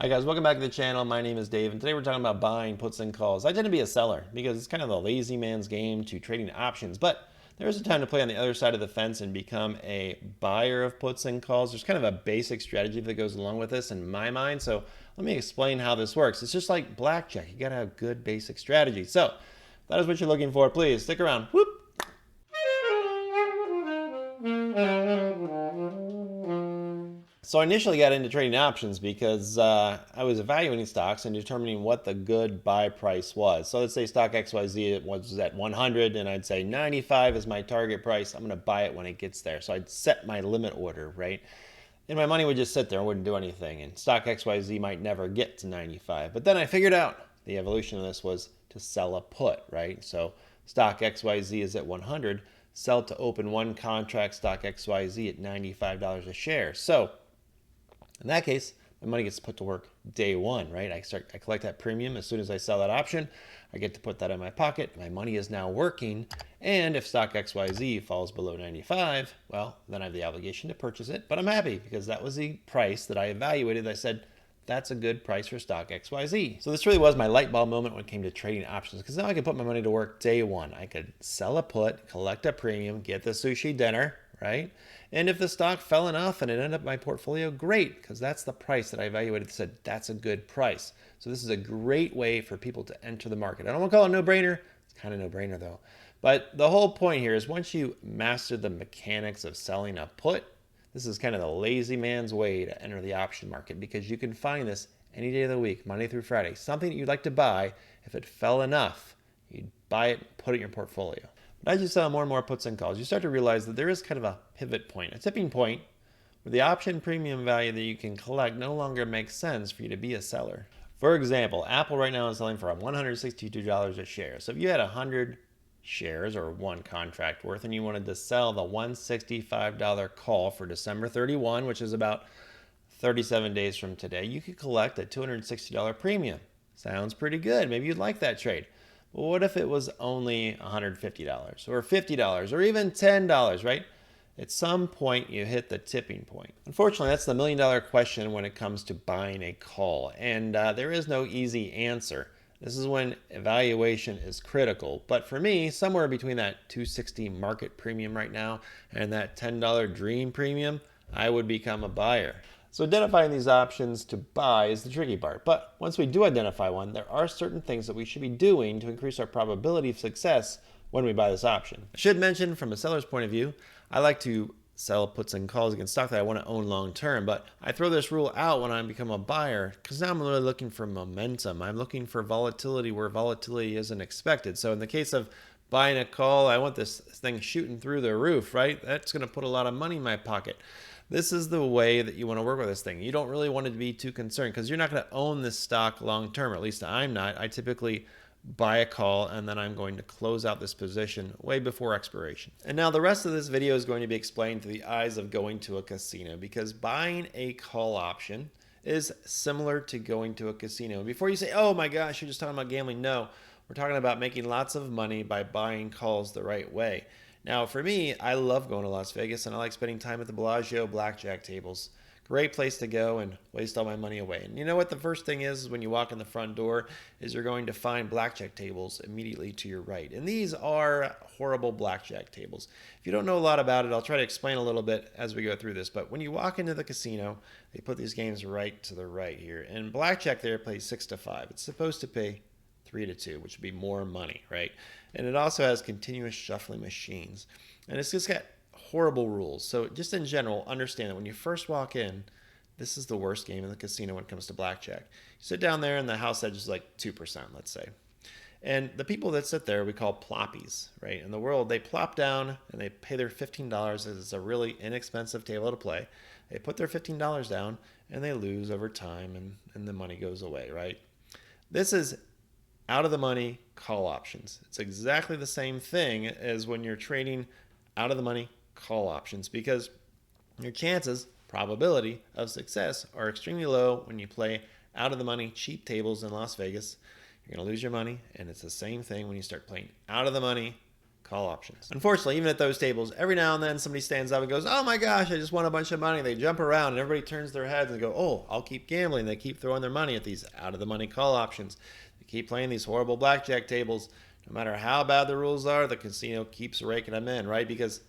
Hi guys, welcome back to the channel. My name is Dave, and today we're talking about buying puts and calls. I tend to be a seller because it's kind of the lazy man's game to trading options, but there is a time to play on the other side of the fence and become a buyer of puts and calls. There's kind of a basic strategy that goes along with this in my mind, so let me explain how this works. It's just like blackjack. You gotta have good basic strategy. So if that is what you're looking for, please stick around. Whoop! So I initially got into trading options because I was evaluating stocks and determining what the good buy price was. So let's say stock XYZ was at 100 and I'd say 95 is my target price. I'm going to buy it when it gets there. So I'd set my limit order, right? And my money would just sit there and wouldn't do anything. And stock XYZ might never get to 95. But then I figured out the evolution of this was to sell a put, right? So stock XYZ is at 100, sell to open one contract stock XYZ at $95 a share. So in that case, my money gets put to work day one, right? I collect that premium as soon as I sell that option. I get to put that in my pocket. My money is now working. And if stock XYZ falls below 95, well, then I have the obligation to purchase it. But I'm happy because that was the price that I evaluated. I said, that's a good price for stock XYZ. So this really was my light bulb moment when it came to trading options, because now I could put my money to work day one. I could sell a put, collect a premium, get the sushi dinner, right? And if the stock fell enough and it ended up in my portfolio, great, because that's the price that I evaluated and said, that's a good price. So this is a great way for people to enter the market. I don't want to call it a no-brainer. It's kind of no-brainer though. But the whole point here is once you master the mechanics of selling a put, this is kind of the lazy man's way to enter the option market, because you can find this any day of the week, Monday through Friday. Something that you'd like to buy, if it fell enough, you'd buy it, put it in your portfolio. But as you sell more and more puts and calls, you start to realize that there is kind of a pivot point, a tipping point, where the option premium value that you can collect no longer makes sense for you to be a seller. For example, Apple right now is selling for $162 a share. So if you had 100 shares or one contract worth and you wanted to sell the $165 call for December 31, which is about 37 days from today, you could collect a $260 premium. Sounds pretty good. Maybe you'd like that trade. Well, what if it was only $150 or $50 or even $10, right? At some point, you hit the tipping point. Unfortunately, that's the million-dollar question when it comes to buying a call, and there is no easy answer. This is when evaluation is critical. But for me, somewhere between that $260 market premium right now and that $10 dream premium, I would become a buyer. So identifying these options to buy is the tricky part. But once we do identify one, there are certain things that we should be doing to increase our probability of success when we buy this option. I should mention, from a seller's point of view, I like to sell puts and calls against stock that I want to own long term, but I throw this rule out when I become a buyer because now I'm really looking for momentum. I'm looking for volatility where volatility isn't expected. So in the case of buying a call, I want this thing shooting through the roof, right? That's going to put a lot of money in my pocket. This is the way that you want to work with this thing. You don't really want to be too concerned because you're not going to own this stock long term, or at least I'm not. I typically buy a call and then I'm going to close out this position way before expiration. And now the rest of this video is going to be explained through the eyes of going to a casino, because buying a call option is similar to going to a casino. Before you say, oh my gosh, you're just talking about gambling, no, we're talking about making lots of money by buying calls the right way. Now for me, I love going to Las Vegas and I like spending time at the Bellagio blackjack tables. Great place to go and waste all my money away. And you know what the first thing is when you walk in the front door is you're going to find blackjack tables immediately to your right. And these are horrible blackjack tables. If you don't know a lot about it, I'll try to explain a little bit as we go through this. But when you walk into the casino, they put these games right to the right here. And blackjack there plays 6 to 5. It's supposed to pay 3 to 2, which would be more money, right? And it also has continuous shuffling machines. And it's just got horrible rules. So just in general, understand that when you first walk in, this is the worst game in the casino when it comes to blackjack. You sit down there and the house edge is like 2%, let's say. And the people that sit there we call ploppies, right? In the world, they plop down and they pay their $15. It's a really inexpensive table to play. They put their $15 down and they lose over time and the money goes away, right? This is out of the money call options. It's exactly the same thing as when you're trading out of the money call options, because your chances, probability of success are extremely low when you play out of the money cheap tables in Las Vegas. You're going to lose your money, and it's the same thing when you start playing out of the money call options. Unfortunately, even at those tables, every now and then somebody stands up and goes, oh my gosh, I just won a bunch of money. They jump around and everybody turns their heads and go, oh, I'll keep gambling. They keep throwing their money at these out of the money call options. They keep playing these horrible blackjack tables. No matter how bad the rules are, the casino keeps raking them in, right? Because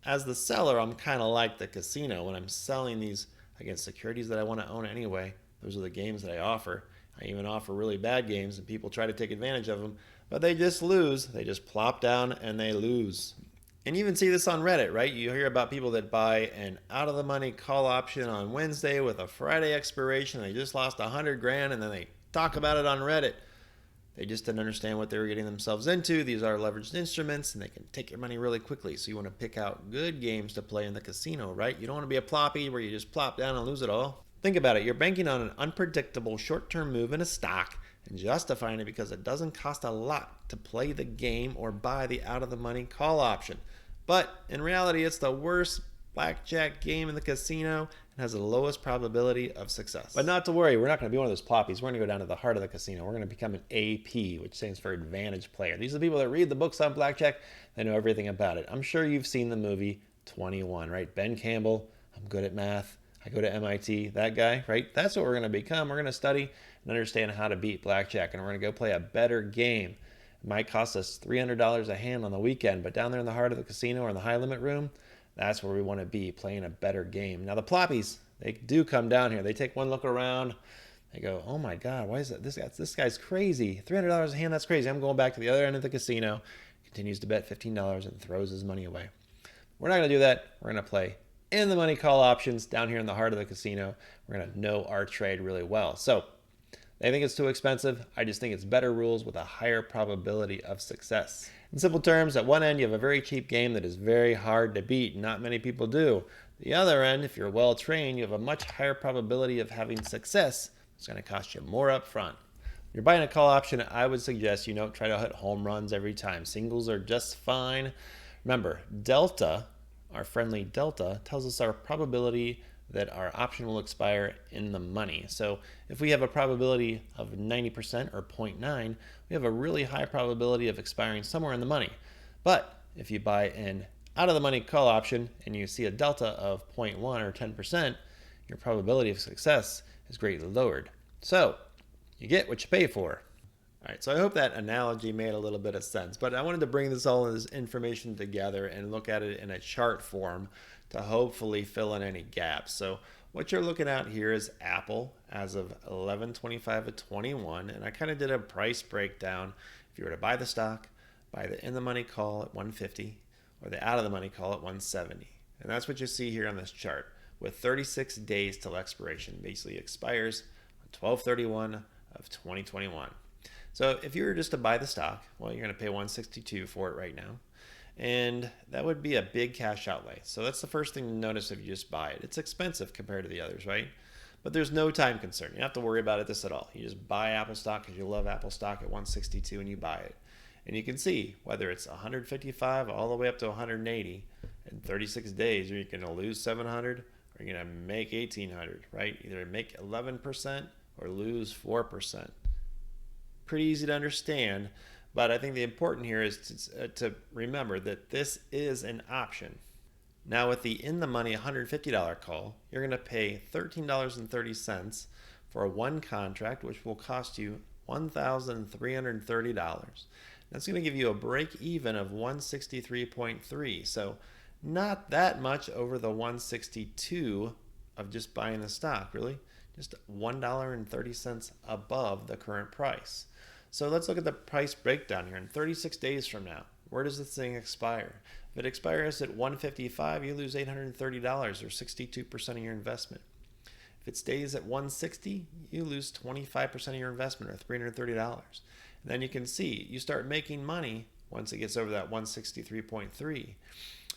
as the seller, I'm kind of like the casino. When I'm selling these against securities that I want to own anyway, those are the games that I offer. I even offer really bad games, and people try to take advantage of them, but they just lose. They just plop down and they lose. And you even see this on Reddit, right? You hear about people that buy an out-of-the-money call option on Wednesday with a Friday expiration. They just lost 100 grand, and then they talk about it on Reddit. They just didn't understand what they were getting themselves into. These are leveraged instruments, and they can take your money really quickly. So you want to pick out good games to play in the casino, right? You don't want to be a ploppy where you just plop down and lose it all. Think about it. You're banking on an unpredictable short-term move in a stock and justifying it because it doesn't cost a lot to play the game or buy the out-of-the-money call option. But in reality, it's the worst blackjack game in the casino and has the lowest probability of success. But not to worry, we're not going to be one of those ploppies. We're going to go down to the heart of the casino. We're going to become an AP, which stands for Advantage Player. These are the people that read the books on blackjack. They know everything about it. I'm sure you've seen the movie 21, right? Ben Campbell, I'm good at math. I go to MIT, that guy, right? That's what we're going to become. We're going to study and understand how to beat blackjack, and we're going to go play a better game. It might cost us $300 a hand on the weekend, but down there in the heart of the casino or in the high limit room, that's where we want to be, playing a better game. Now, the ploppies, they do come down here. They take one look around. They go, oh my God, why is that? This guy's crazy. $300 a hand, that's crazy. I'm going back to the other end of the casino. Continues to bet $15 and throws his money away. We're not going to do that. We're going to play in the money call options down here in the heart of the casino. We're going to know our trade really well. So they think it's too expensive. I just think it's better rules with a higher probability of success. In simple terms, at one end, you have a very cheap game that is very hard to beat. Not many people do. The other end, if you're well trained, you have a much higher probability of having success. It's going to cost you more up front. If you're buying a call option, I would suggest you don't try to hit home runs every time. Singles are just fine. Remember, delta, our friendly delta, tells us our probability that our option will expire in the money. So if we have a probability of 90% or 0.9, we have a really high probability of expiring somewhere in the money. But if you buy an out of the money call option and you see a delta of 0.1 or 10%, your probability of success is greatly lowered. So you get what you pay for. All right, so I hope that analogy made a little bit of sense, but I wanted to bring this all this information together and look at it in a chart form to hopefully fill in any gaps. So what you're looking at here is Apple as of 11/25/21, and I kind of did a price breakdown. If you were to buy the stock, buy the in the money call at 150 or the out of the money call at 170. And that's what you see here on this chart with 36 days till expiration. Basically expires on 12/31/2021. So if you were just to buy the stock, well, you're going to pay $162 for it right now. And that would be a big cash outlay. So that's the first thing to notice if you just buy it. It's expensive compared to the others, right? But there's no time concern. You don't have to worry about this at all. You just buy Apple stock because you love Apple stock at 162 and you buy it. And you can see whether it's 155 all the way up to 180 in 36 days, you're going to lose 700 or you're going to make 1,800, right? Either make 11% or lose 4%. Pretty easy to understand, but I think the important here is to remember that this is an option. Now with the in the money $150 call, you're going to pay $13.30 for one contract, which will cost you $1,330. That's going to give you a break even of 163.3. So not that much over the 162 of just buying the stock, really. Just $1.30 above the current price. So let's look at the price breakdown here. In 36 days from now, where does this thing expire? If it expires at $155, you lose $830 or 62% of your investment. If it stays at $160, you lose 25% of your investment or $330. And then you can see you start making money once it gets over that 163.3.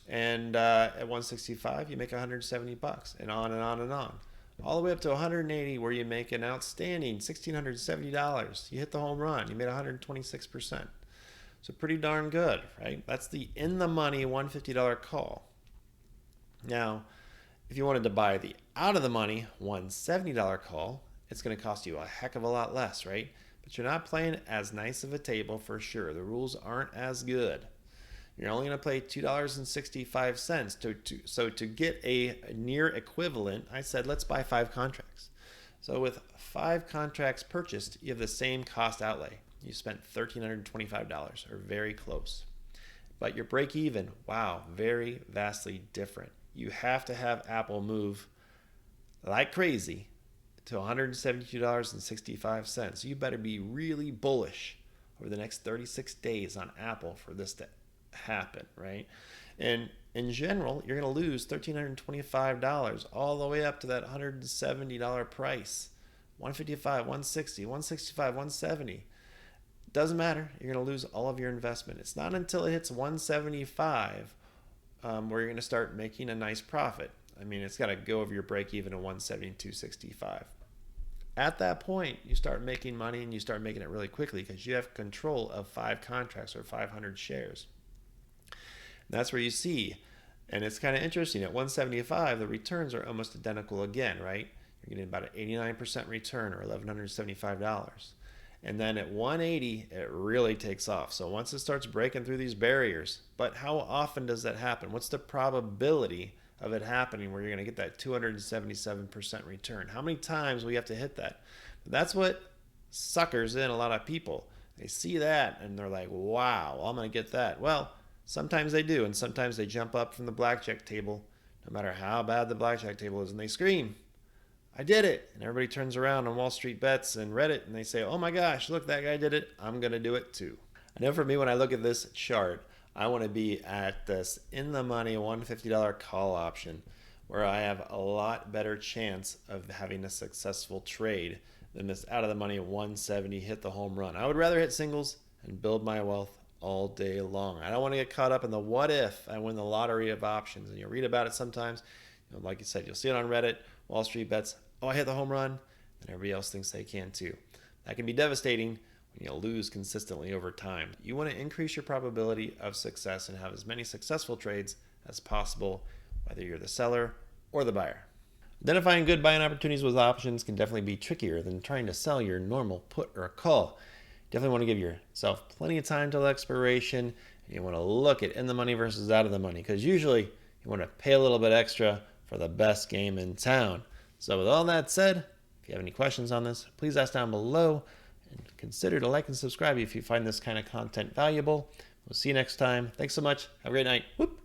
And at 165, you make $170 and on and on and on. All the way up to 180 where you make an outstanding $1,670. You hit the home run. You made 126%. So pretty darn good, right? That's the in the money $150 call. Now, if you wanted to buy the out of the money $170 call, it's going to cost you a heck of a lot less, right? But you're not playing as nice of a table for sure. The rules aren't as good. you're only going to pay $2.65. So to get a near equivalent, I said, let's buy 5 contracts. So with 5 contracts purchased, you have the same cost outlay. You spent $1,325, or very close. But your break even, wow, very vastly different. You have to have Apple move like crazy to $172.65. You better be really bullish over the next 36 days on Apple for this to happen, right? And in general, you're going to lose $1,325 all the way up to that $170 price. $155, $160, $165, $170. Doesn't matter. You're going to lose all of your investment. It's not until it hits $175 where you're going to start making a nice profit. I mean, it's got to go over your break even at $172.65. At that point, you start making money, and you start making it really quickly because you have control of 5 contracts or 500 shares. And that's where you see, and it's kind of interesting, at 175, the returns are almost identical again, right? You're getting about an 89% return, or $1,175. And then at 180, it really takes off. So once it starts breaking through these barriers, but how often does that happen? What's the probability of it happening where you're going to get that 277% return? How many times will you have to hit that? That's what suckers in a lot of people. They see that and they're like, wow, I'm going to get that. Well, sometimes they do, and sometimes they jump up from the blackjack table, no matter how bad the blackjack table is, and they scream, I did it. And everybody turns around on Wall Street Bets and Reddit, and they say, oh my gosh, look, that guy did it. I'm going to do it too. I know for me, when I look at this chart, I want to be at this in the money $150 call option, where I have a lot better chance of having a successful trade than this out of the money 170 hit the home run. I would rather hit singles and build my wealth all day long. I don't want to get caught up in the what if I win the lottery of options. And you'll read about it sometimes. Like you said, you'll see it on Reddit, Wall Street Bets. Oh, I hit the home run, and everybody else thinks they can too. That can be devastating when you lose consistently over time. You want to increase your probability of success and have as many successful trades as possible, whether you're the seller or the buyer. Identifying good buying opportunities with options can definitely be trickier than trying to sell your normal put or call. You definitely want to give yourself plenty of time till expiration, and you want to look at in the money versus out of the money, because usually you want to pay a little bit extra for the best game in town. So with all that said, if you have any questions on this, please ask down below, and consider to like and subscribe if you find this kind of content valuable. We'll see you next time. Thanks so much. Have a great night. Whoop.